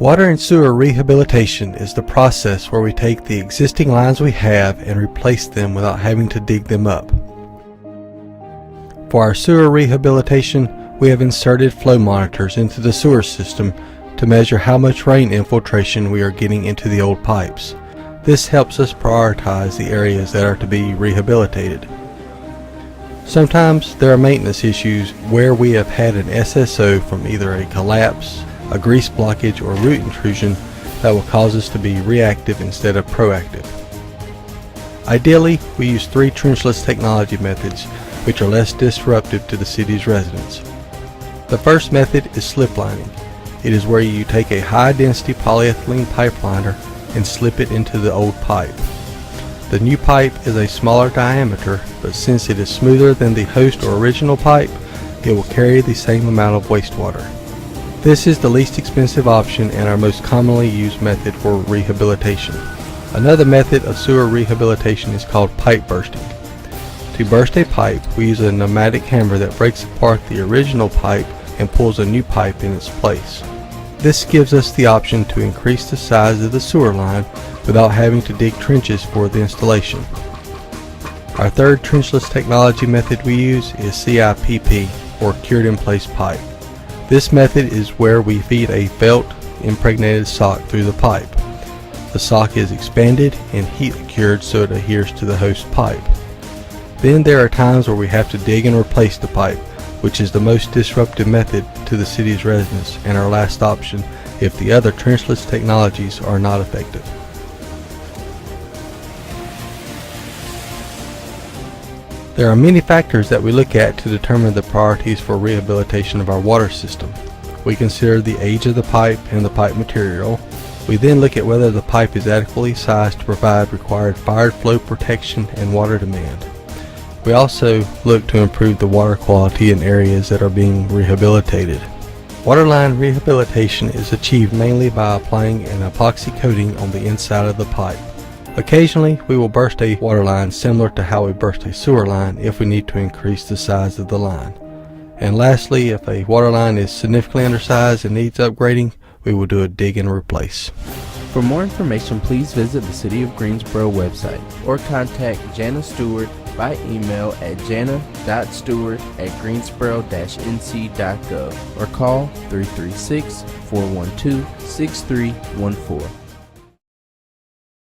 Water and sewer rehabilitation is the process where we take the existing lines we have and replace them without having to dig them up. For our sewer rehabilitation, we have inserted flow monitors into the sewer system to measure how much rain infiltration we are getting into the old pipes. This helps us prioritize the areas that are to be rehabilitated. Sometimes there are maintenance issues where we have had an SSO from either a collapse, a grease blockage, or root intrusion that will cause us to be reactive instead of proactive. Ideally, we use 3 trenchless technology methods which are less disruptive to the city's residents. The first method is slip lining. It is where you take a high-density polyethylene pipe liner and slip it into the old pipe. The new pipe is a smaller diameter, but since it is smoother than the host or original pipe, it will carry the same amount of wastewater. This is the least expensive option and our most commonly used method for rehabilitation. Another method of sewer rehabilitation is called pipe bursting. To burst a pipe, we use a pneumatic hammer that breaks apart the original pipe and pulls a new pipe in its place. This gives us the option to increase the size of the sewer line without having to dig trenches for the installation. Our third trenchless technology method we use is CIPP, or cured in place pipe. This method is where we feed a felt impregnated sock through the pipe. The sock is expanded and heat cured so it adheres to the host pipe. Then there are times where we have to dig and replace the pipe, which is the most disruptive method to the city's residents and our last option if the other trenchless technologies are not effective. There are many factors that we look at to determine the priorities for rehabilitation of our water system. We consider the age of the pipe and the pipe material. We then look at whether the pipe is adequately sized to provide required fire flow protection and water demand. We also look to improve the water quality in areas that are being rehabilitated. Waterline rehabilitation is achieved mainly by applying an epoxy coating on the inside of the pipe. Occasionally, we will burst a water line similar to how we burst a sewer line if we need to increase the size of the line. And lastly, if a water line is significantly undersized and needs upgrading, we will do a dig and replace. For more information, please visit the City of Greensboro website or contact Jana Stewart by email at jana.stewart@greensboro-nc.gov or call 336-412-6314.